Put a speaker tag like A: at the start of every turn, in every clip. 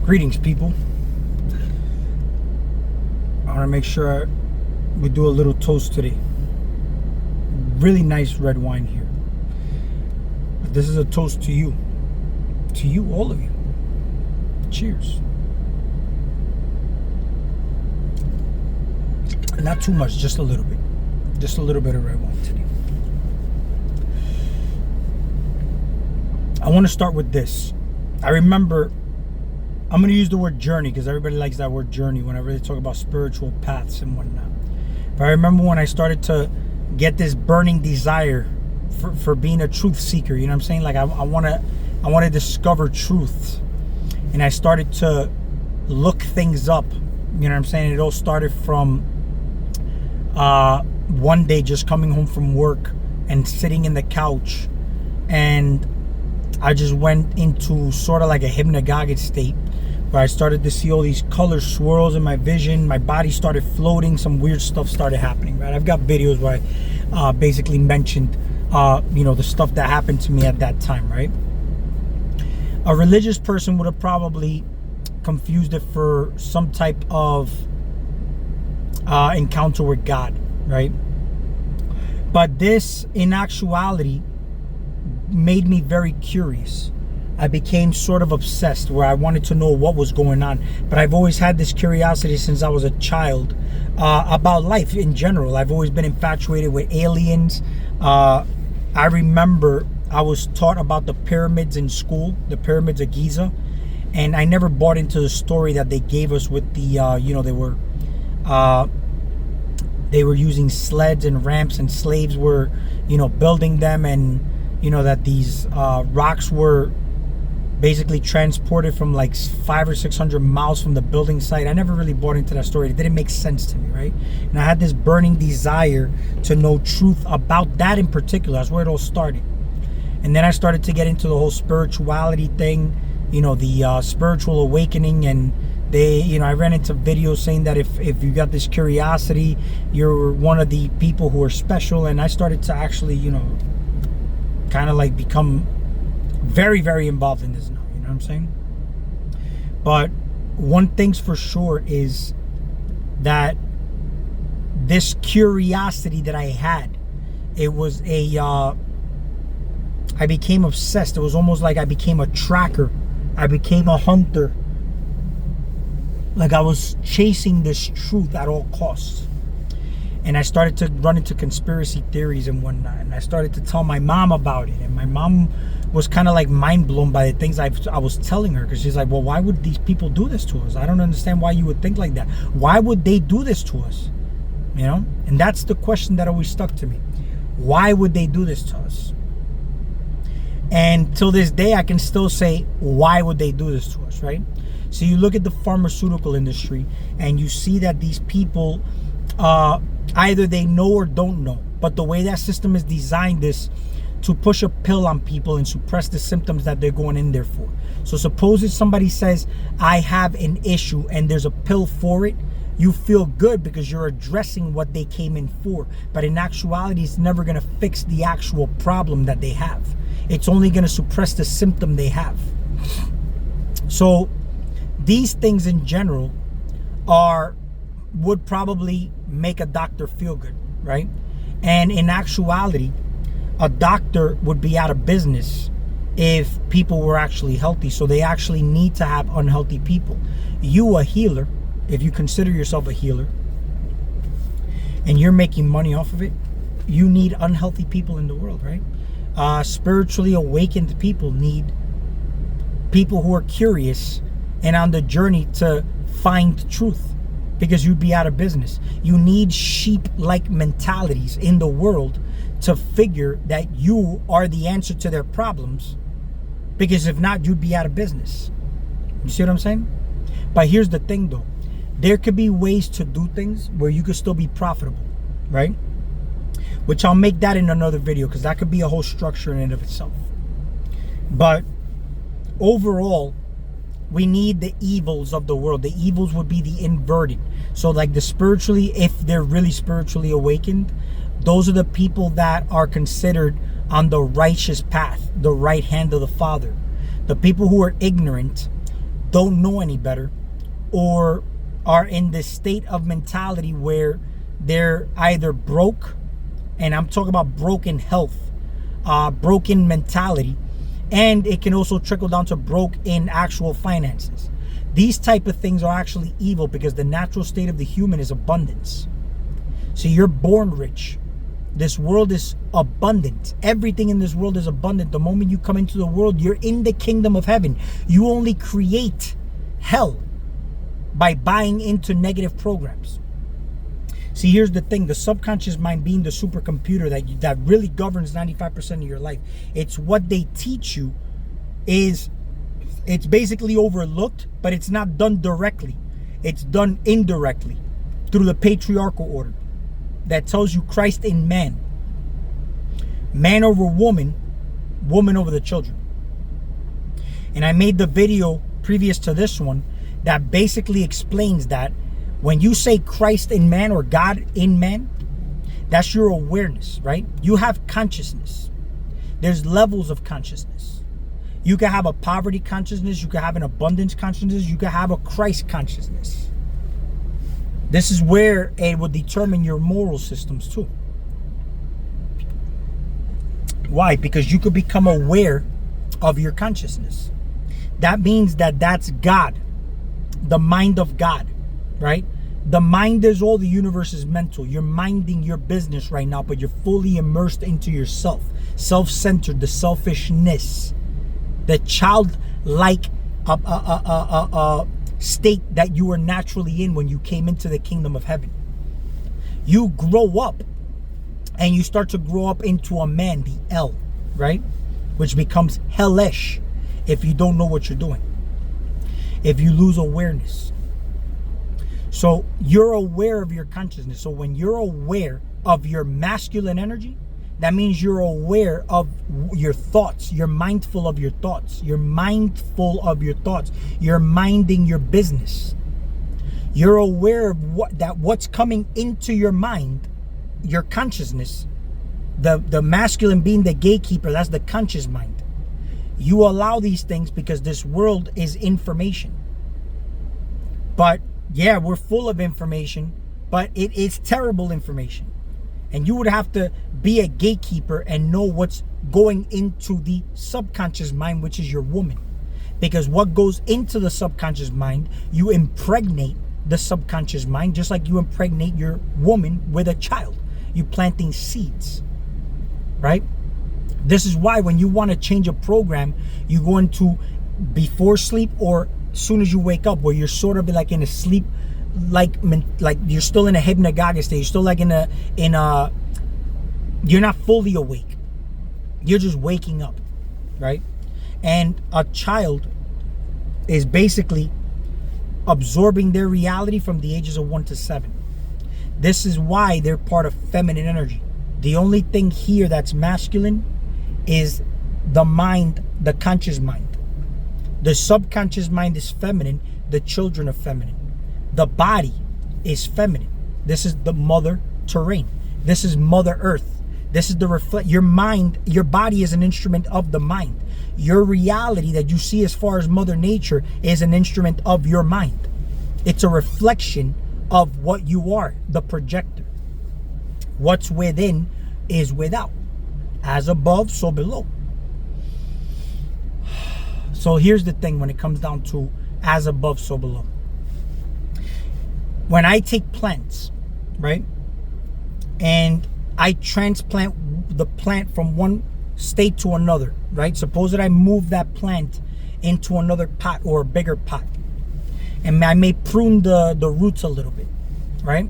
A: Greetings, people. I want to make sure we do a little toast today. Really nice red wine here. But this is a toast to you. To you, all of you. Cheers. Not too much, just a little bit. Just a little bit of red wine today. I want to start with this. I remember, I'm going to use the word journey because everybody likes that word journey whenever they talk about spiritual paths and whatnot. But I remember when I started to get this burning desire for being a truth seeker. You know what I'm saying? Like I want to discover truth. And I started to look things up. You know what I'm saying? It all started from one day just coming home from work and sitting in the couch, and I just went into sort of like a hypnagogic state where I started to see all these color swirls in my vision. My body started floating. Some weird stuff started happening, right? I've got videos where I basically mentioned, the stuff that happened to me at that time, right? A religious person would have probably confused it for some type of encounter with God, right? But this, in actuality, made me very curious. I became sort of obsessed where I wanted to know what was going on. But I've always had this curiosity since I was a child about life in general. I've always been infatuated with aliens. I remember I was taught about the pyramids in school, the pyramids of Giza, and I never bought into the story that they gave us with the, they were using sleds and ramps, and slaves were, building them, and that these rocks were basically transported from like 500 or 600 miles from the building site. I never really bought into that story. It didn't make sense to me, right? And I had this burning desire to know truth about that in particular. That's where it all started. And then I started to get into the whole spirituality thing, the spiritual awakening. And I ran into videos saying that if you got this curiosity, you're one of the people who are special. And I started to actually, kind of like become very, very involved in this now. You know what I'm saying? But one thing's for sure is that this curiosity that I had, it was I became obsessed. It was almost like I became a tracker. I became a hunter. Like I was chasing this truth at all costs. And I started to run into conspiracy theories and whatnot. And I started to tell my mom about it. And my mom was kind of like mind blown by the things I was telling her. Because she's like, well, why would these people do this to us? I don't understand why you would think like that. Why would they do this to us? And that's the question that always stuck to me. Why would they do this to us? And till this day, I can still say, why would they do this to us, right? So you look at the pharmaceutical industry and you see that these people, either they know or don't know. But the way that system is designed is to push a pill on people and suppress the symptoms that they're going in there for. So suppose if somebody says, I have an issue and there's a pill for it, you feel good because you're addressing what they came in for. But in actuality, it's never going to fix the actual problem that they have. It's only going to suppress the symptom they have. So these things in general would probably make a doctor feel good, right? And in actuality, a doctor would be out of business if people were actually healthy. So they actually need to have unhealthy people. You, a healer, if you consider yourself a healer and you're making money off of it, you need unhealthy people in the world, right? Spiritually awakened people need people who are curious and on the journey to find truth, because you'd be out of business. You need sheep-like mentalities in the world to figure that you are the answer to their problems, because if not, you'd be out of business. You see what I'm saying? But here's the thing though. There could be ways to do things where you could still be profitable, right? Which I'll make that in another video, because that could be a whole structure in and of itself. But overall, we need the evils of the world. The evils would be the inverted. So like the spiritually, if they're really spiritually awakened, those are the people that are considered on the righteous path, the right hand of the Father. The people who are ignorant don't know any better, or are in this state of mentality where they're either broke, and I'm talking about broken health, broken mentality, and it can also trickle down to broke in actual finances. These type of things are actually evil, because the natural state of the human is abundance. So you're born rich. This world is abundant. Everything in this world is abundant. The moment you come into the world, you're in the kingdom of heaven. You only create hell by buying into negative programs. See, here's the thing. The subconscious mind, being the supercomputer that really governs 95% of your life, it's what they teach you it's basically overlooked, but it's not done directly. It's done indirectly through the patriarchal order that tells you Christ in man. Man over woman, woman over the children. And I made the video previous to this one that basically explains that when you say Christ in man or God in man, that's your awareness, right? You have consciousness. There's levels of consciousness. You can have a poverty consciousness. You can have an abundance consciousness. You can have a Christ consciousness. This is where it will determine your moral systems too. Why? Because you could become aware of your consciousness. That means that that's God, the mind of God, right? The mind is all, the universe is mental. You're minding your business right now, but you're fully immersed into yourself. Self-centered, the selfishness, the childlike state that you were naturally in when you came into the kingdom of heaven. You grow up and you start to grow up into a man, the L, right? Which becomes hellish if you don't know what you're doing. If you lose awareness. So you're aware of your consciousness. So when you're aware of your masculine energy, that means you're aware of your thoughts. You're mindful of your thoughts. You're mindful of your thoughts. You're minding your business. You're aware of what's coming into your mind, your consciousness. The masculine being the gatekeeper, that's the conscious mind. You allow these things because this world is information. But yeah, we're full of information, but it is terrible information. And you would have to be a gatekeeper and know what's going into the subconscious mind, which is your woman. Because what goes into the subconscious mind, you impregnate the subconscious mind, just like you impregnate your woman with a child. You're planting seeds, right? This is why when you want to change a program, you go into before sleep or as soon as you wake up, where you're sort of like in a sleep, like you're still in a hypnagogic state. You're still like in a you're not fully awake. You're just waking up, right? And a child is basically absorbing their reality from the ages of 1 to 7. This is why they're part of feminine energy. The only thing here that's masculine is the mind, the conscious mind. The subconscious mind is feminine. The children are feminine. The body is feminine. This is the mother terrain. This is Mother Earth. This is the reflect. Your mind, your body is an instrument of the mind. Your reality that you see as far as Mother Nature is an instrument of your mind. It's a reflection of what you are, the projector. What's within is without. As above, so below. So here's the thing when it comes down to as above, so below. When I take plants, right, and I transplant the plant from one state to another, right? Suppose that I move that plant into another pot or a bigger pot, and I may prune the roots a little bit, right?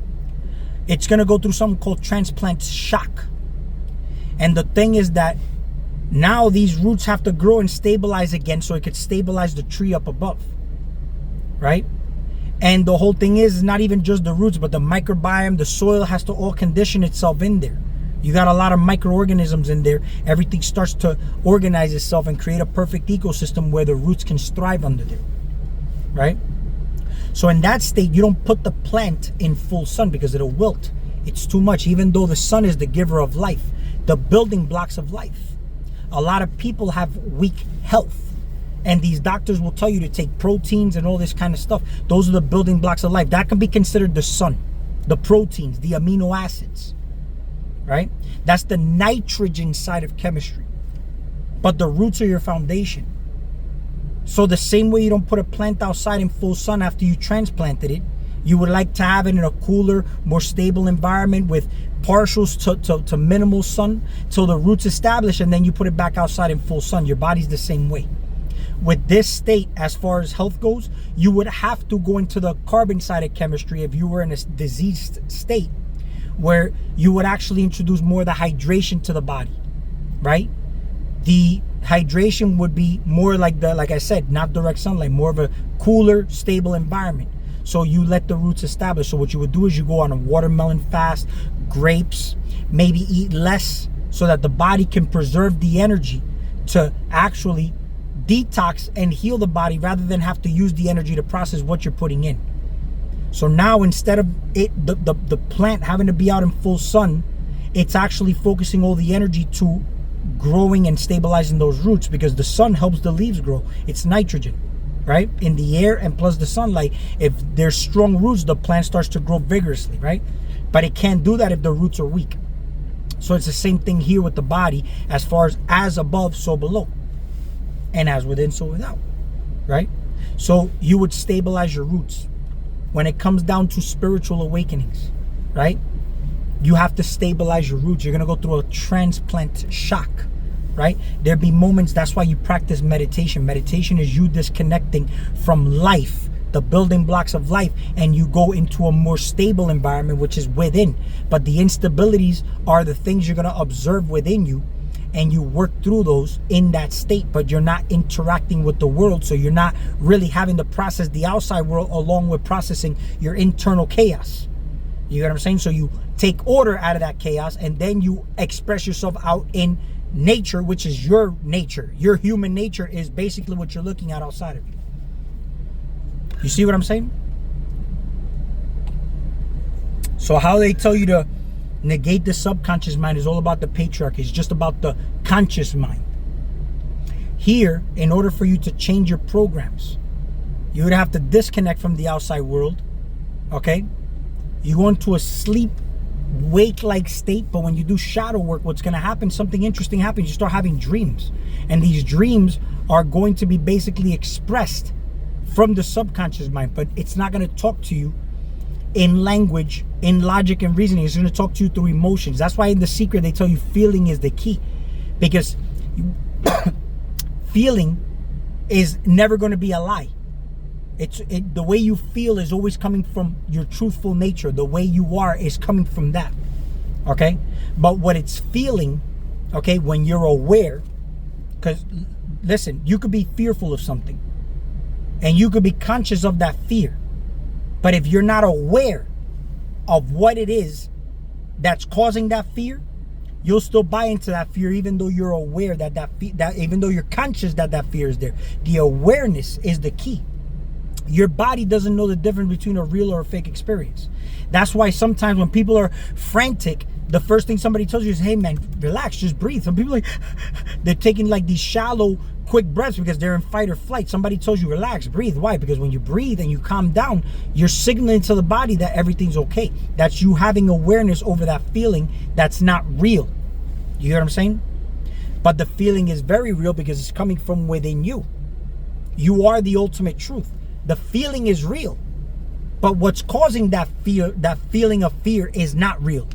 A: It's going to go through something called transplant shock. And the thing is that now these roots have to grow and stabilize again so it could stabilize the tree up above, right? And the whole thing is not even just the roots, but the microbiome, the soil has to all condition itself in there. You got a lot of microorganisms in there. Everything starts to organize itself and create a perfect ecosystem where the roots can thrive under there, right? So in that state, you don't put the plant in full sun because it'll wilt. It's too much, even though the sun is the giver of life, the building blocks of life. A lot of people have weak health And these doctors will tell you to take proteins and all this kind of stuff. Those are the building blocks of life. That can be considered the sun, the proteins, the amino acids, right? That's the nitrogen side of chemistry. But the roots are your foundation. So the same way you don't put a plant outside in full sun after you transplanted it, you would like to have it in a cooler, more stable environment with partials to minimal sun till the roots establish, and then you put it back outside in full sun. Your body's the same way. With this state, as far as health goes, you would have to go into the carbon side of chemistry if you were in a diseased state, where you would actually introduce more of the hydration to the body, right? The hydration would be more like I said, not direct sunlight, more of a cooler, stable environment. So you let the roots establish. So what you would do is you go on a watermelon fast, grapes, maybe eat less so that the body can preserve the energy to actually detox and heal the body rather than have to use the energy to process what you're putting in. So now instead of the plant having to be out in full sun, it's actually focusing all the energy to growing and stabilizing those roots, because the sun helps the leaves grow. It's nitrogen, right, in the air, and plus the sunlight. If there's strong roots, the plant starts to grow vigorously, right? But it can't do that if the roots are weak. So it's the same thing here with the body, as far as above, so below, and as within, so without, right? So you would stabilize your roots. When it comes down to spiritual awakenings, right, you have to stabilize your roots. You're going to go through a transplant shock, right? There'll be moments. That's why you practice meditation. Meditation is you disconnecting from life, the building blocks of life, and you go into a more stable environment, which is within. But the instabilities are the things you're going to observe within you, and you work through those in that state. But you're not interacting with the world, so you're not really having to process the outside world along with processing your internal chaos. You get what I'm saying? So you take order out of that chaos, and then you express yourself out in nature, which is your nature. Your human nature is basically what you're looking at outside of you. You see what I'm saying? So how they tell you to negate the subconscious mind is all about the patriarchy. It's just about the conscious mind. Here, in order for you to change your programs, you would have to disconnect from the outside world, okay? You go into a sleep, wake-like state, but when you do shadow work, what's going to happen, something interesting happens. You start having dreams. And these dreams are going to be basically expressed from the subconscious mind, but it's not going to talk to you in language, in logic and reasoning. It's going to talk to you through emotions. That's why in The Secret, they tell you feeling is the key. Because feeling is never going to be a lie. The way you feel is always coming from your truthful nature. The way you are is coming from that, okay? But what it's feeling, okay, when you're aware, because listen, you could be fearful of something, and you could be conscious of that fear. But if you're not aware of what it is that's causing that fear, you'll still buy into that fear, even though you're aware that even though you're conscious that fear is there. The awareness is the key. Your body doesn't know the difference between a real or a fake experience. That's why sometimes when people are frantic, the first thing somebody tells you is, hey man, relax, just breathe. Some people they're taking like these shallow, quick breaths because they're in fight or flight. Somebody tells you, relax, breathe. Why? Because when you breathe and you calm down, you're signaling to the body that everything's okay. That's you having awareness over that feeling that's not real. You hear what I'm saying? But the feeling is very real because it's coming from within you. You are the ultimate truth. The feeling is real, but what's causing that fear, that feeling of fear, is not real.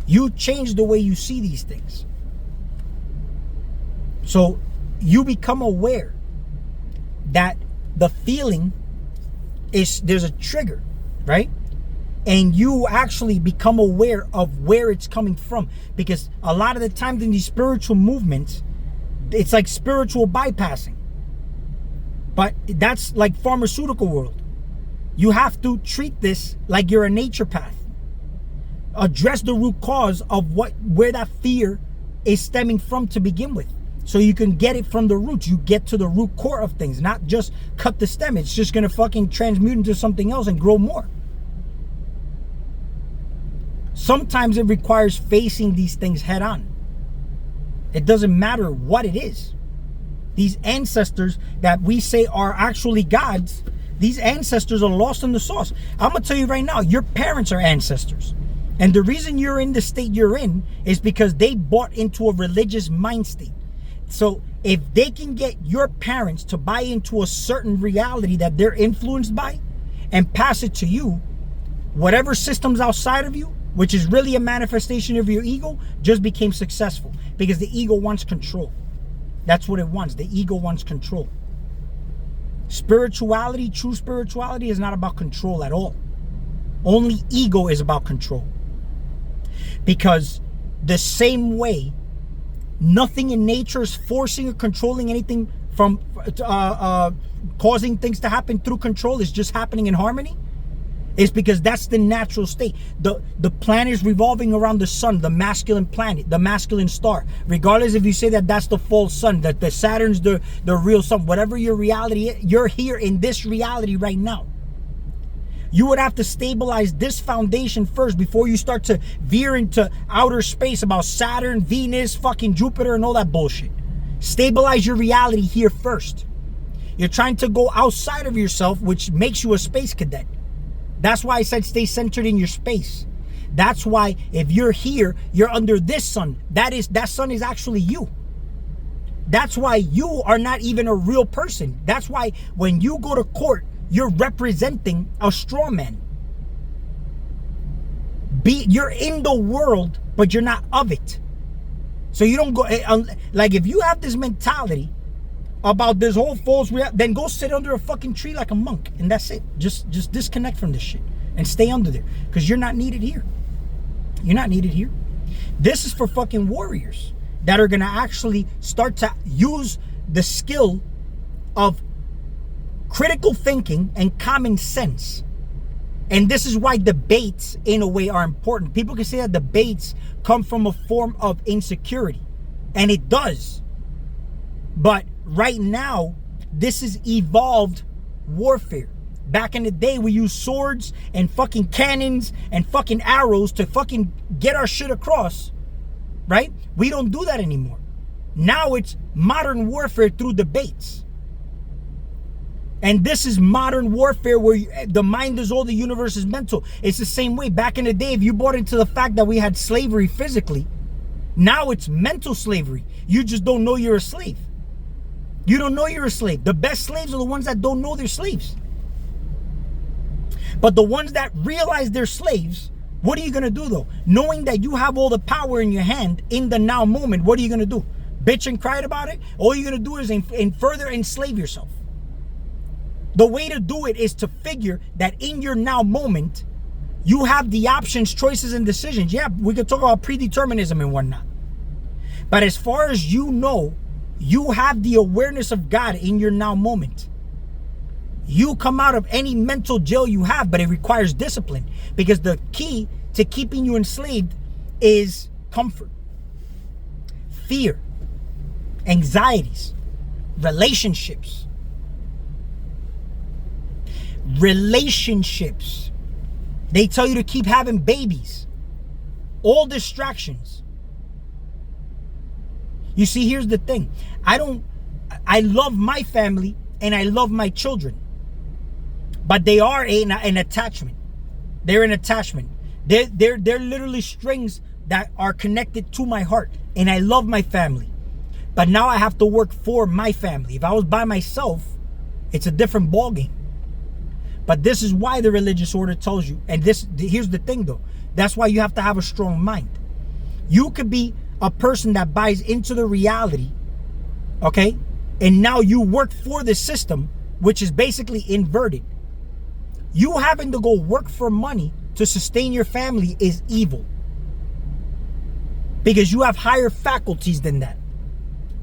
A: You change the way you see these things. So you become aware that the feeling is, there's a trigger, right? And you actually become aware of where it's coming from, because a lot of the times in these spiritual movements, it's like spiritual bypassing. But that's like pharmaceutical world. You have to treat this like you're a naturopath. Address the root cause of where that fear is stemming from to begin with. So you can get it from the roots. You get to the root core of things, not just cut the stem. It's just going to fucking transmute into something else and grow more. Sometimes it requires facing these things head on. It doesn't matter what it is. these ancestors that we say are actually gods, these ancestors are lost in the sauce. I'm going to tell you right now, your parents are ancestors. And the reason you're in the state you're in is because they bought into a religious mind state. So if they can get your parents to buy into a certain reality that they're influenced by and pass it to you, whatever system's outside of you, which is really a manifestation of your ego, just became successful. Because the ego wants control. That's what it wants. The ego wants control. Spirituality, true spirituality, is not about control at all. Only ego is about control. Because the same way nothing in nature is forcing or controlling anything from causing things to happen through control, is just happening in harmony. It's because that's the natural state. The planet is revolving around the sun, the masculine planet, the masculine star. Regardless if you say that that's the false sun, that the Saturn's the real sun, whatever your reality is, you're here in this reality right now. You would have to stabilize this foundation first before you start to veer into outer space about Saturn, Venus, fucking Jupiter, and all that bullshit. Stabilize your reality here first. You're trying to go outside of yourself, which makes you a space cadet. That's why I said stay centered in your space. That's why if you're here, you're under this sun. That sun is actually you. That's why you are not even a real person. That's why when you go to court, you're representing a straw man. You're in the world, but you're not of it. So you don't go, like if you have this mentality about this whole false reality, then go sit under a fucking tree like a monk, and that's it. Just disconnect from this shit and stay under there, because you're not needed here. You're not needed here. This is for fucking warriors that are gonna actually start to use the skill of critical thinking and common sense. And this is why debates in a way are important. People can say that debates come from a form of insecurity, and it does. But right now, this is evolved warfare. Back in the day, we used swords and fucking cannons and fucking arrows to fucking get our shit across, right? We don't do that anymore. Now it's modern warfare through debates. And this is modern warfare where the mind is all, the universe is mental. It's the same way. Back in the day, if you bought into the fact that we had slavery physically, now it's mental slavery. You just don't know you're a slave. You don't know you're a slave. The best slaves are the ones that don't know they're slaves. But the ones that realize they're slaves, what are you going to do though? Knowing that you have all the power in your hand in the now moment, what are you going to do? Bitch and cry about it? All you're going to do is further enslave yourself. The way to do it is to figure that in your now moment, you have the options, choices, and decisions. Yeah, we could talk about predeterminism and whatnot. But as far as you know, you have the awareness of God in your now moment. You come out of any mental jail you have, but it requires discipline. Because the key to keeping you enslaved is comfort, fear, anxieties, relationships. Relationships. They tell you to keep having babies. All distractions. You see, here's the thing. I love my family and I love my children. But they are an attachment. They're an attachment. They're literally strings that are connected to my heart. And I love my family. But now I have to work for my family. If I was by myself, it's a different ballgame. But this is why the religious order tells you, and here's the thing though, that's why you have to have a strong mind. You could be a person that buys into the reality, okay? And now you work for the system, which is basically inverted. You having to go work for money to sustain your family is evil. Because you have higher faculties than that.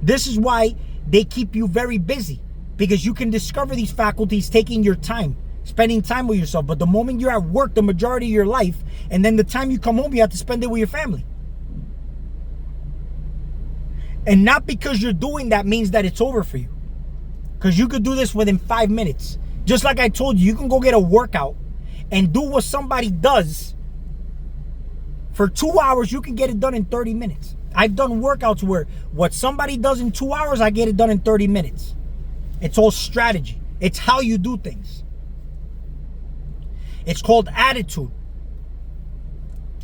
A: This is why they keep you very busy. Because you can discover these faculties taking your time, spending time with yourself. But the moment you're at work the majority of your life, and then the time you come home, you have to spend it with your family. And not because you're doing that means that it's over for you. Because you could do this within 5 minutes. Just like I told you, you can go get a workout and do what somebody does for 2 hours. You can get it done in 30 minutes. I've done workouts where what somebody does in 2 hours, I get it done in 30 minutes. It's all strategy. It's how you do things. It's called attitude.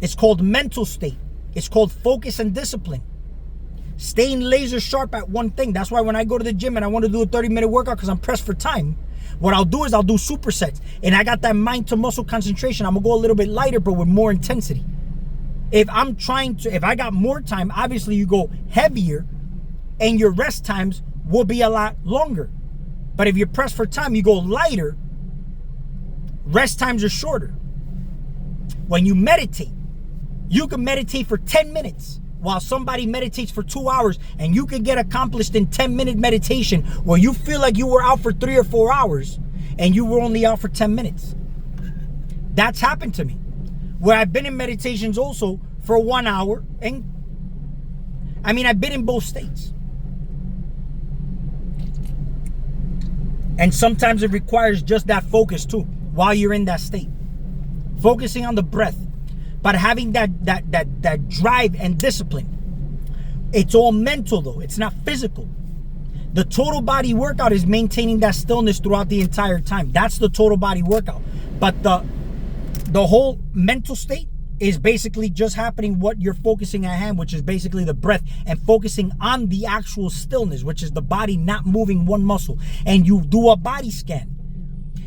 A: It's called mental state. It's called focus and discipline. Staying laser sharp at one thing. That's why when I go to the gym and I want to do a 30-minute workout because I'm pressed for time, what I'll do is I'll do supersets. And I got that mind to muscle concentration. I'm going to go a little bit lighter, but with more intensity. If I got more time, obviously you go heavier and your rest times will be a lot longer. But if you're pressed for time, you go lighter, rest times are shorter. When you meditate, you can meditate for 10 minutes while somebody meditates for 2 hours, and you can get accomplished in 10-minute meditation where you feel like you were out for 3 or 4 hours and you were only out for 10 minutes. That's happened to me. Where I've been in meditations also for 1 hour, and I mean, I've been in both states. And sometimes it requires just that focus too, while you're in that state. Focusing on the breath, but having that drive and discipline. It's all mental though, it's not physical. The total body workout is maintaining that stillness throughout the entire time. That's the total body workout. But the whole mental state is basically just happening what you're focusing at hand, which is basically the breath, and focusing on the actual stillness, which is the body not moving one muscle. And you do a body scan.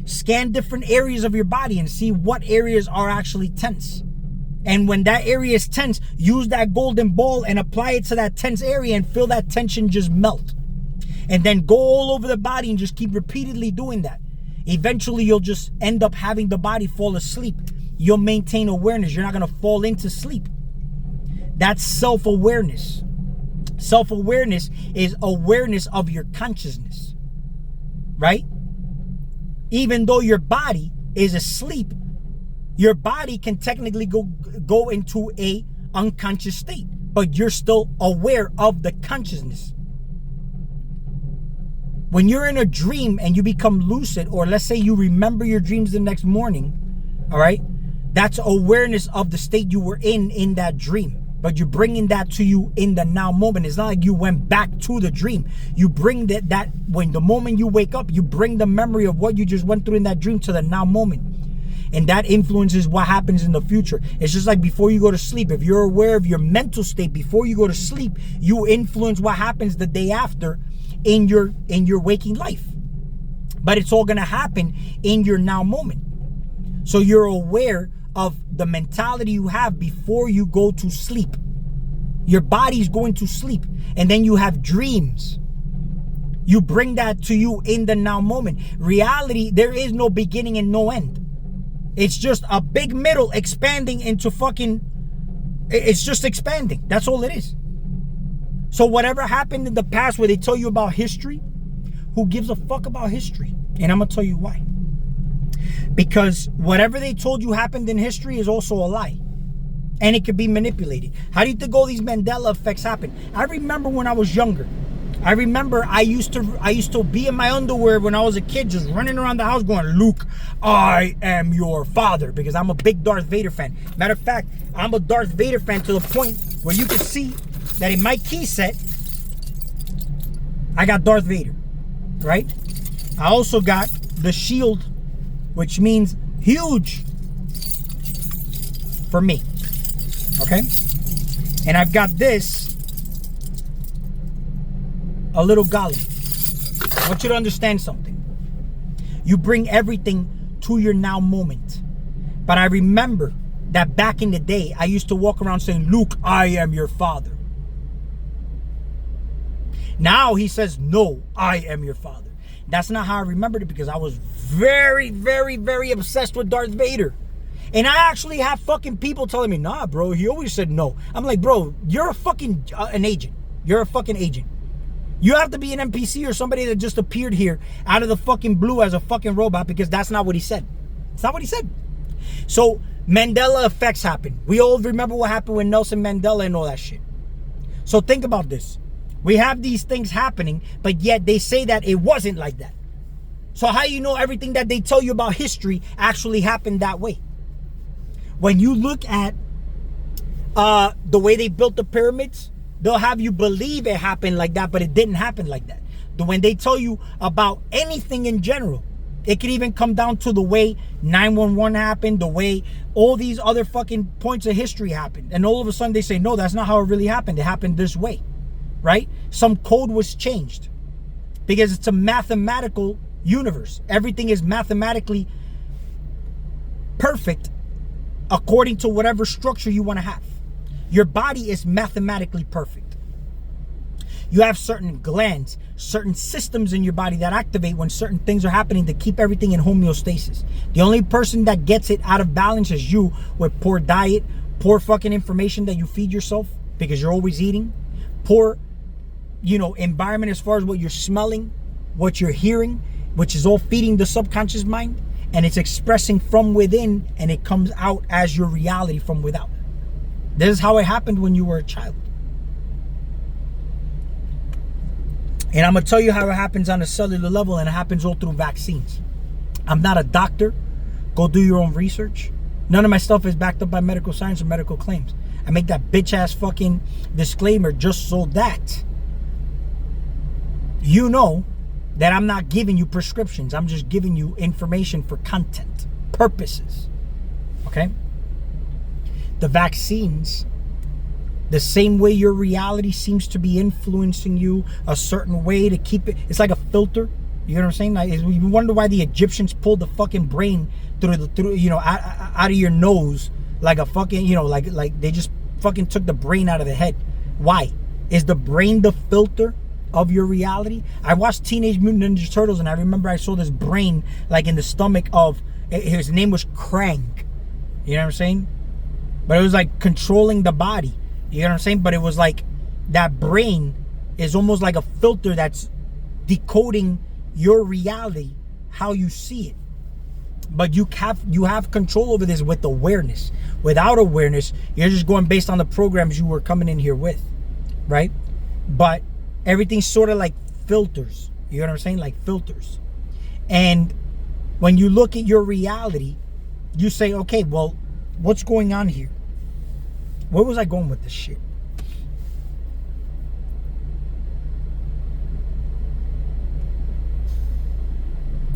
A: Scan different areas of your body and see what areas are actually tense. And when that area is tense, use that golden ball and apply it to that tense area and feel that tension just melt. And then go all over the body and just keep repeatedly doing that. Eventually, you'll just end up having the body fall asleep. You'll maintain awareness. You're not going to fall into sleep. That's self-awareness. Self-awareness is awareness of your consciousness, right? Even though your body is asleep, your body can technically go into a unconscious state, but you're still aware of the consciousness. When you're in a dream and you become lucid, or let's say you remember your dreams the next morning, all right? That's awareness of the state you were in that dream. But you're bringing that to you in the now moment. It's not like you went back to the dream. You bring that when the moment you wake up, you bring the memory of what you just went through in that dream to the now moment. And that influences what happens in the future. It's just like before you go to sleep. If you're aware of your mental state before you go to sleep, you influence what happens the day after in your waking life. But it's all going to happen in your now moment. So you're aware of the mentality you have before you go to sleep. Your body's going to sleep, and then you have dreams. You bring that to you in the now moment. Reality, there is no beginning and no end. It's just a big middle expanding into it's just expanding. That's all it is. So whatever happened in the past where they tell you about history, who gives a fuck about history? And I'm going to tell you why. Because whatever they told you happened in history is also a lie. And it could be manipulated. How do you think all these Mandela effects happen? I remember when I was younger. I remember I used to be in my underwear when I was a kid, just running around the house going, "Luke, I am your father," because I'm a big Darth Vader fan. Matter of fact, I'm a Darth Vader fan to the point where you can see that in my key set, I got Darth Vader, right? I also got the shield, which means huge for me, okay? And I've got this, a little golly. I want you to understand something. You bring everything to your now moment. But I remember that back in the day, I used to walk around saying, "Luke, I am your father." Now he says, "No, I am your father." That's not how I remembered it, because I was very, very, very obsessed with Darth Vader. And I actually have fucking people telling me, "Nah, bro, he always said no." I'm like, bro, you're a fucking an agent. You're a fucking agent. You have to be an NPC or somebody that just appeared here out of the fucking blue as a fucking robot, because that's not what he said. It's not what he said. So Mandela effects happen. We all remember what happened with Nelson Mandela and all that shit. So think about this. We have these things happening, but yet they say that it wasn't like that. So how do you know everything that they tell you about history actually happened that way? When you look at the way they built the pyramids, they'll have you believe it happened like that, but it didn't happen like that. When they tell you about anything in general, it could even come down to the way 911 happened, the way all these other fucking points of history happened. And all of a sudden they say, no, that's not how it really happened. It happened this way, right? Some code was changed because it's a mathematical universe. Everything is mathematically perfect according to whatever structure you want to have. Your body is mathematically perfect. You have certain glands, certain systems in your body that activate when certain things are happening to keep everything in homeostasis. The only person that gets it out of balance is you, with poor diet, poor fucking information that you feed yourself because you're always eating, poor, environment as far as what you're smelling, what you're hearing, which is all feeding the subconscious mind, and it's expressing from within, and it comes out as your reality from without. This is how it happened when you were a child. And I'm going to tell you how it happens on a cellular level, and it happens all through vaccines. I'm not a doctor. Go do your own research. None of my stuff is backed up by medical science or medical claims. I make that bitch-ass fucking disclaimer just so that you know that I'm not giving you prescriptions. I'm just giving you information for content purposes. Okay? The vaccines, the same way your reality seems to be influencing you a certain way to keep it. It's like a filter. You know what I'm saying? Like, you wonder why the Egyptians pulled the fucking brain out of your nose like a fucking, like they just fucking took the brain out of the head. Why? Is the brain the filter of your reality? I watched Teenage Mutant Ninja Turtles, and I remember I saw this brain like in the stomach of, his name was Krang. You know what I'm saying? But it was like controlling the body. You know what I'm saying? But it was like that brain is almost like a filter that's decoding your reality, how you see it. But you have control over this with awareness. Without awareness, you're just going based on the programs you were coming in here with, right? But everything's sort of like filters. You know what I'm saying? Like filters. And when you look at your reality, you say, okay, well, what's going on here? Where was I going with this shit?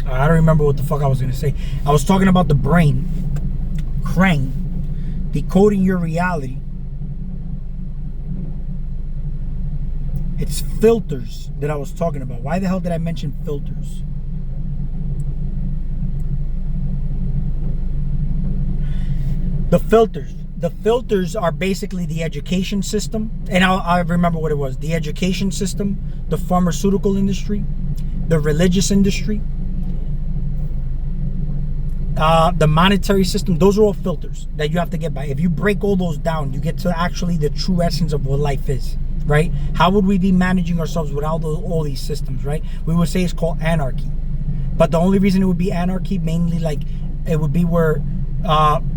A: I don't remember what the fuck I was going to say. I was talking about the brain, Krang, decoding your reality. It's filters that I was talking about. Why the hell did I mention filters? The filters. The filters are basically the education system. And I remember what it was. The education system, the pharmaceutical industry, the religious industry, the monetary system. Those are all filters that you have to get by. If you break all those down, you get to actually the true essence of what life is, right? How would we be managing ourselves without all these systems, right? We would say it's called anarchy. But the only reason it would be anarchy, mainly like it would be where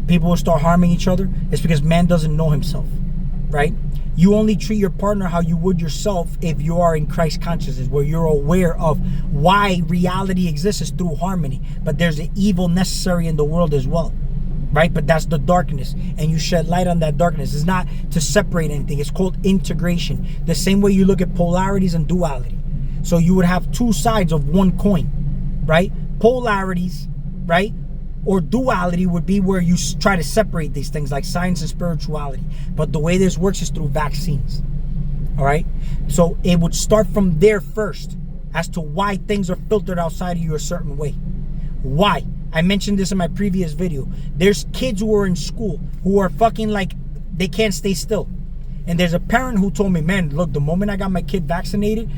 A: people will start harming each other, is because man doesn't know himself, right? You only treat your partner how you would yourself if you are in Christ consciousness, where you're aware of why reality exists is through harmony. But there's an evil necessary in the world as well, right? But that's the darkness, and you shed light on that darkness. It's not to separate anything. It's called integration. The same way you look at polarities and duality. So you would have two sides of one coin, right? Polarities, right? Or duality would be where you try to separate these things, like science and spirituality. But the way this works is through vaccines. All right? So it would start from there first as to why things are filtered outside of you a certain way. Why? I mentioned this in my previous video. There's kids who are in school who are fucking like, they can't stay still. And there's a parent who told me, man, look, the moment I got my kid vaccinated,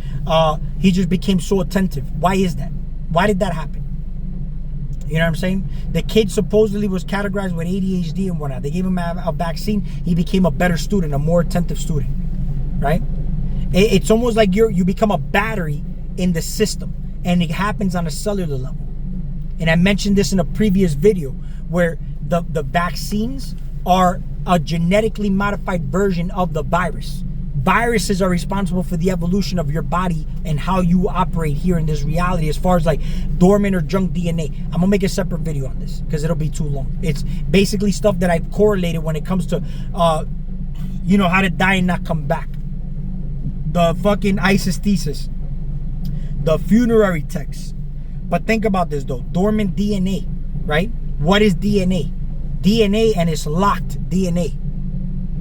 A: he just became so attentive. Why is that? Why did that happen? You know what I'm saying? The kid supposedly was categorized with ADHD and whatnot. They gave him a vaccine. He became a better student, a more attentive student, right? It's almost like you become a battery in the system, and it happens on a cellular level. And I mentioned this in a previous video where the vaccines are a genetically modified version of the virus. Viruses are responsible for the evolution of your body and how you operate here in this reality as far as like dormant or junk DNA. I'm gonna make a separate video on this because it'll be too long. It's basically stuff that I've correlated when it comes to how to die and not come back. the fucking ISIS thesis, the funerary text. But think about this though, dormant DNA, right? What is DNA? DNA and it's locked DNA,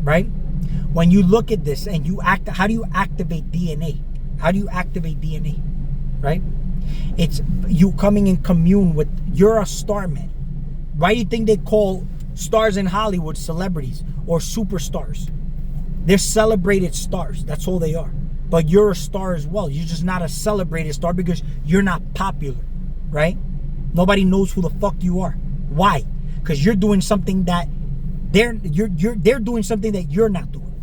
A: right? When you look at this and you how do you activate DNA? How do you activate DNA, right? It's you coming in commune with, you're a star man. Why do you think they call stars in Hollywood celebrities or superstars? They're celebrated stars. That's all they are. But you're a star as well. You're just not a celebrated star because you're not popular, right? Nobody knows who the fuck you are. Why? Because you're doing something that they're doing something that you're not doing.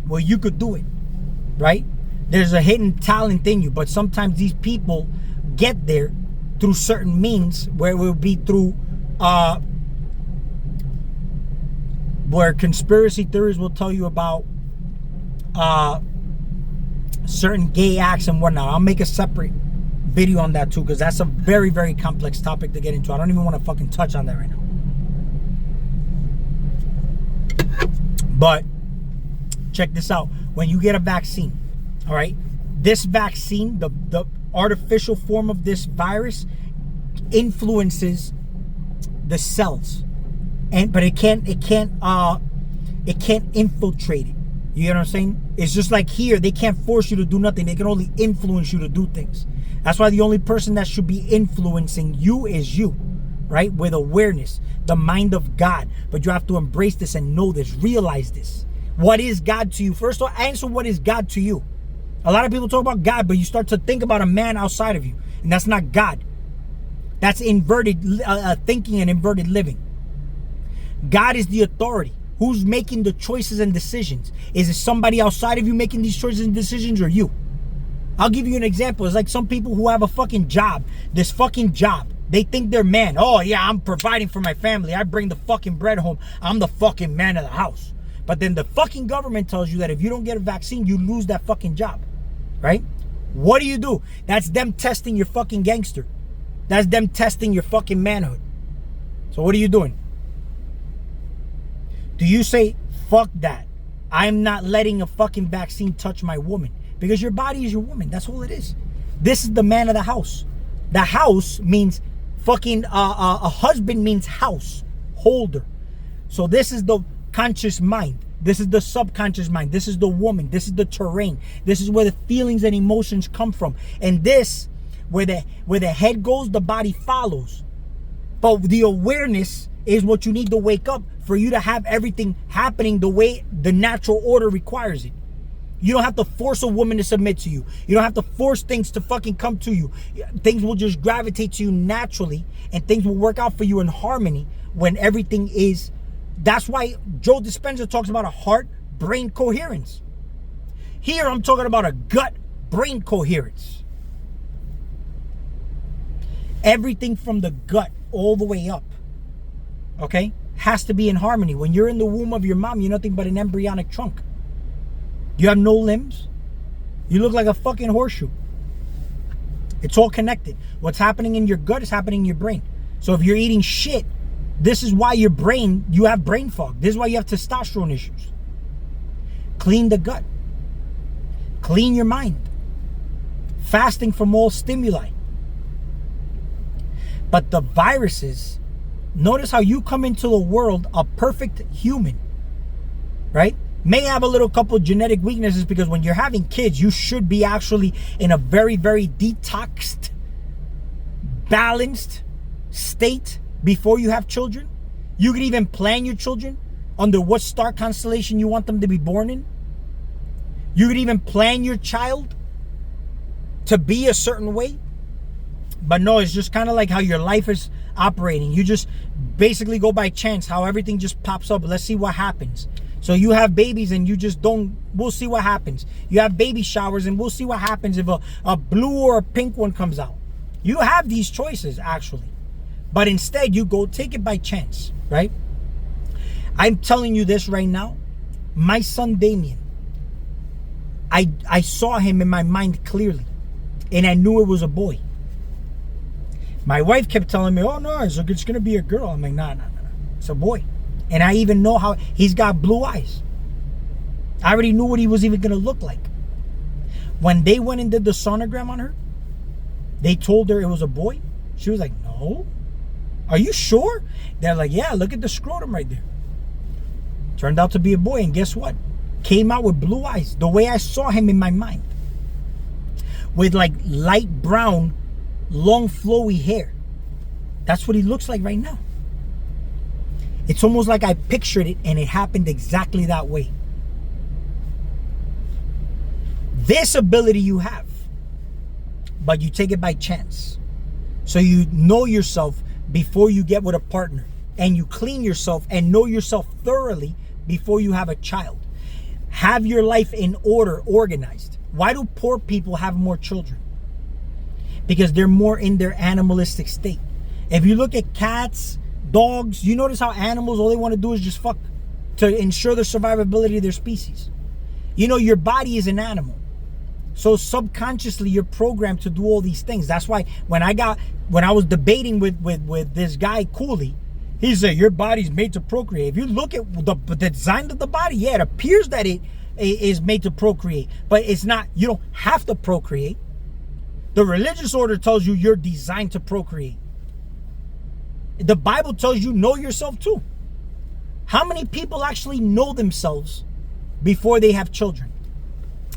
A: Well, you could do it, right? There's a hidden talent in you, but sometimes these people get there through certain means, where it will be through where conspiracy theories will tell you about certain gay acts and whatnot. I'll make a separate video on that too, because that's a very, very complex topic to get into. I don't even want to fucking touch on that right now. But check this out. When you get a vaccine, all right, this vaccine, the artificial form of this virus influences the cells, but it can't infiltrate it. You know what I'm saying? It's just like here, they can't force you to do nothing. They can only influence you to do things. That's why the only person that should be influencing you is you, right? With awareness, the mind of God. But you have to embrace this and know this, realize this. What is God to you? First of all, answer what is God to you. A lot of people talk about God, but you start to think about a man outside of you, and that's not God. That's inverted thinking and inverted living. God is the authority. Who's making the choices and decisions? Is it somebody outside of you making these choices and decisions, or you? I'll give you an example. It's like some people who have a fucking job. This fucking job. They think they're man. Oh yeah, I'm providing for my family. I bring the fucking bread home. I'm the fucking man of the house. But then the fucking government tells you that if you don't get a vaccine, you lose that fucking job. Right? What do? That's them testing your fucking gangster. That's them testing your fucking manhood. So what are you doing? Do you say, fuck that, I'm not letting a fucking vaccine touch my woman? Because your body is your woman. That's all it is. This is the man of the house. The house means fucking, a husband means house, holder. So this is the conscious mind. This is the subconscious mind. This is the woman. This is the terrain. This is where the feelings and emotions come from. And this, where the head goes, the body follows. But the awareness is what you need to wake up for you to have everything happening the way the natural order requires it. You don't have to force a woman to submit to you. You don't have to force things to fucking come to you. Things will just gravitate to you naturally, and things will work out for you in harmony when everything is. That's why Joe Dispenza talks about a heart-brain coherence. Here I'm talking about a gut-brain coherence. Everything from the gut all the way up, okay, has to be in harmony. When you're in the womb of your mom, you're nothing but an embryonic trunk. You have no limbs. You look like a fucking horseshoe. It's all connected. What's happening in your gut is happening in your brain. So if you're eating shit, this is why you have brain fog. This is why you have testosterone issues. Clean the gut. Clean your mind. Fasting from all stimuli. But the viruses, notice how you come into the world a perfect human, right? May have a little couple genetic weaknesses, because when you're having kids, you should be actually in a very, very detoxed, balanced state before you have children. You can even plan your children under what star constellation you want them to be born in. You could even plan your child to be a certain way. But no, it's just kind of like how your life is operating. You just basically go by chance, how everything just pops up. Let's see what happens. So you have babies and you just don't, we'll see what happens. You have baby showers and we'll see what happens if a blue or a pink one comes out. You have these choices actually. But instead you go take it by chance, right? I'm telling you this right now. My son Damien, I saw him in my mind clearly, and I knew it was a boy. My wife kept telling me, oh no, it's going to be a girl. I'm like, nah, it's a boy. And I even know how he's got blue eyes. I already knew what he was even going to look like. When they went and did the sonogram on her, they told her it was a boy. She was like, no. Are you sure? They're like, yeah, look at the scrotum right there. Turned out to be a boy, and guess what? Came out with blue eyes, the way I saw him in my mind. With like light brown, long flowy hair. That's what he looks like right now. It's almost like I pictured it and it happened exactly that way. This ability you have, but you take it by chance. So you know yourself before you get with a partner, and you clean yourself and know yourself thoroughly before you have a child. Have your life in order, organized. Why do poor people have more children? Because they're more in their animalistic state. If you look at cats, dogs, you notice how animals, all they want to do is just fuck to ensure the survivability of their species. You know, your body is an animal. So subconsciously, you're programmed to do all these things. That's why when I was debating with this guy, Cooley, he said, your body's made to procreate. If you look at the design of the body, yeah, it appears that it is made to procreate. But it's not, you don't have to procreate. The religious order tells you you're designed to procreate. The Bible tells you know yourself too. How many people actually know themselves before they have children?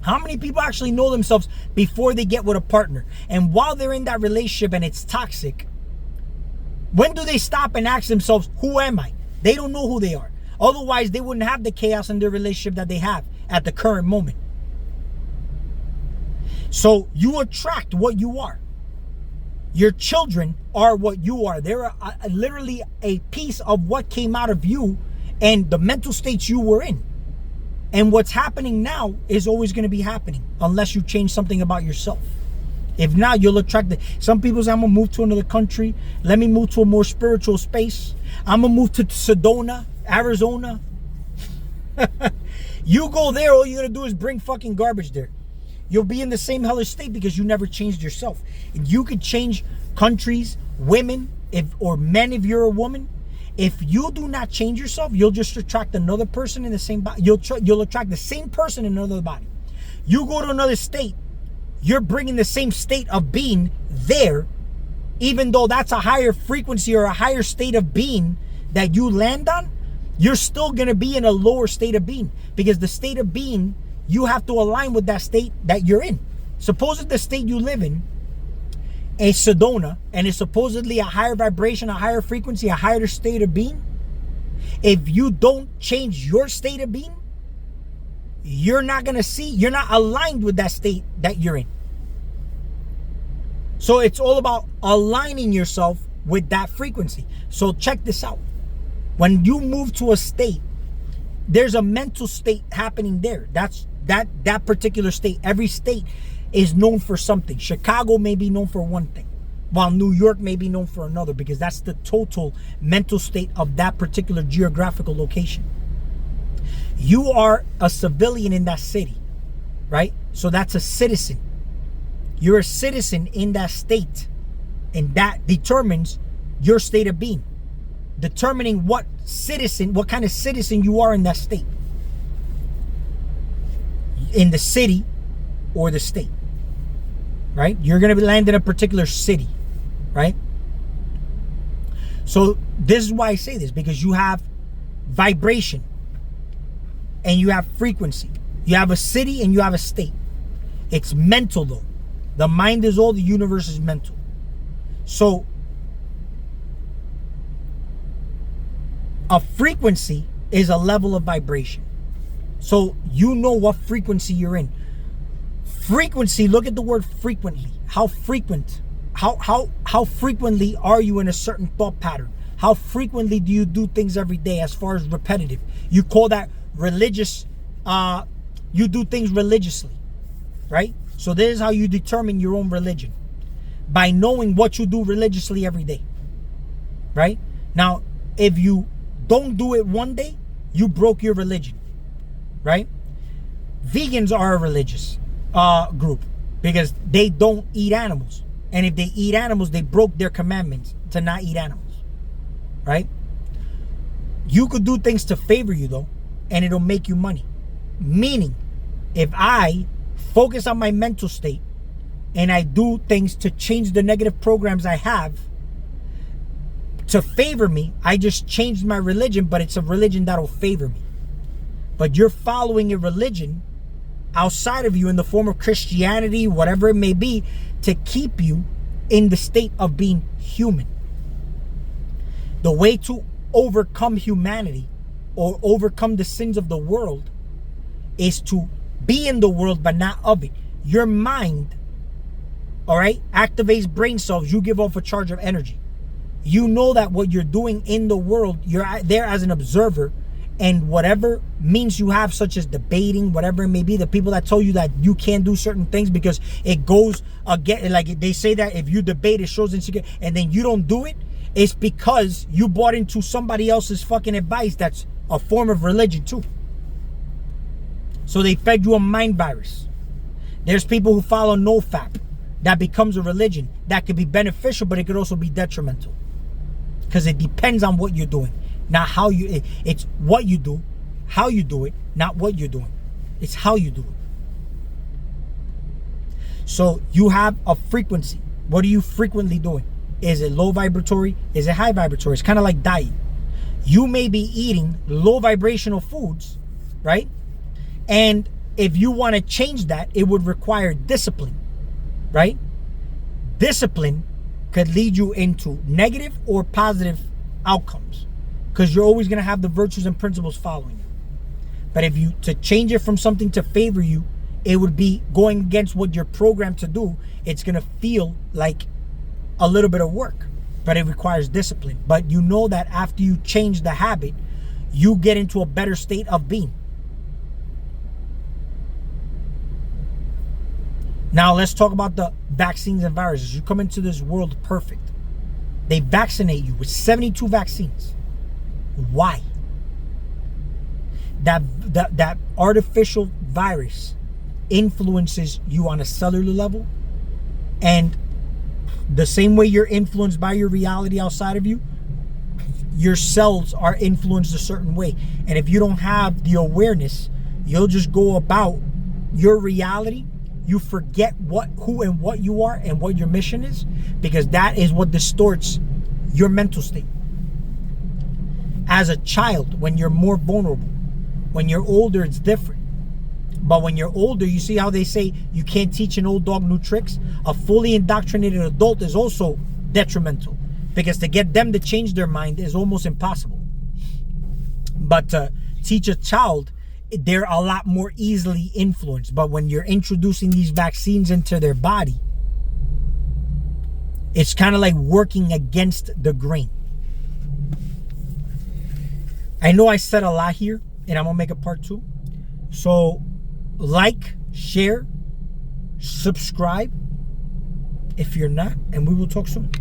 A: How many people actually know themselves before they get with a partner? And while they're in that relationship and it's toxic, when do they stop and ask themselves, who am I? They don't know who they are. Otherwise, they wouldn't have the chaos in their relationship that they have at the current moment. So you attract what you are. Your children are what you are. They're literally a piece of what came out of you and the mental states you were in. And what's happening now is always going to be happening unless you change something about yourself. If not, you'll attract it. Some people say, I'm going to move to another country. Let me move to a more spiritual space. I'm going to move to Sedona, Arizona. You go there, all you're going to do is bring fucking garbage there. You'll be in the same hellish state because you never changed yourself. And you could change countries, women, or men if you're a woman. If you do not change yourself, you'll just attract another person in the same body. You'll attract the same person in another body. You go to another state, you're bringing the same state of being there, even though that's a higher frequency or a higher state of being that you land on, you're still going to be in a lower state of being, because the state of being, you have to align with that state that you're in. Suppose the state you live in is Sedona, and it's supposedly a higher vibration, a higher frequency, a higher state of being. If you don't change your state of being, you're not aligned with that state that you're in. So it's all about aligning yourself with that frequency. So check this out. When you move to a state, there's a mental state happening there. That's that particular state. Every state is known for something. Chicago may be known for one thing, while New York may be known for another, because that's the total mental state of that particular geographical location. You are a civilian in that city, right? So that's a citizen. You're a citizen in that state, and that determines your state of being, determining what kind of citizen you are in that state, in the city or the state, right? You're going to land in a particular city, right? So this is why I say this, because you have vibration and you have frequency. You have a city and you have a state. It's mental though. The mind is all, the universe is mental. So a frequency is a level of vibration. So you know what frequency you're in. Frequency, look at the word frequently. How frequent? How frequently are you in a certain thought pattern? How frequently do you do things every day as far as repetitive? You call that religious, you do things religiously, right? So this is how you determine your own religion. By knowing what you do religiously every day, right? Now, if you don't do it one day, you broke your religion, right? Vegans are a religious group because they don't eat animals. And if they eat animals, they broke their commandments to not eat animals, right? You could do things to favor you though, and it'll make you money. Meaning, if I focus on my mental state and I do things to change the negative programs I have to favor me, I just changed my religion, but it's a religion that'll favor me. But you're following a religion outside of you in the form of Christianity, whatever it may be, to keep you in the state of being human. The way to overcome humanity or overcome the sins of the world is to be in the world but not of it. Your mind, all right, activates brain cells. You give off a charge of energy. You know that what you're doing in the world, you're there as an observer, and whatever means you have, such as debating, whatever it may be, the people that tell you that you can't do certain things because it goes again, like they say that if you debate, it shows insecurity, and then you don't do it, it's because you bought into somebody else's fucking advice that's a form of religion too. So they fed you a mind virus. There's people who follow NoFap. That becomes a religion. That could be beneficial, but it could also be detrimental. Because it depends on what you're doing. Not how you, it's what you do, how you do it, not what you're doing. It's how you do it. So you have a frequency. What are you frequently doing? Is it low vibratory? Is it high vibratory? It's kind of like diet. You may be eating low vibrational foods, right? And if you want to change that, it would require discipline, right? Discipline could lead you into negative or positive outcomes because you're always going to have the virtues and principles following you. But if you, to change it from something to favor you, it would be going against what you're programmed to do. It's going to feel like a little bit of work, but it requires discipline. But you know that after you change the habit, you get into a better state of being. Now let's talk about the vaccines and viruses. You come into this world perfect. They vaccinate you with 72 vaccines. Why? That artificial virus influences you on a cellular level, and the same way you're influenced by your reality outside of you, your cells are influenced a certain way. And if you don't have the awareness, you'll just go about your reality. You forget who and what you are and what your mission is, because that is what distorts your mental state. As a child, when you're more vulnerable, when you're older, it's different. But when you're older, you see how they say you can't teach an old dog new tricks? A fully indoctrinated adult is also detrimental, because to get them to change their mind is almost impossible. But to teach a child, they're a lot more easily influenced. But when you're introducing these vaccines into their body, it's kind of like working against the grain. I know I said a lot here, and I'm gonna make a part 2. So like, share, subscribe if you're not, and we will talk soon.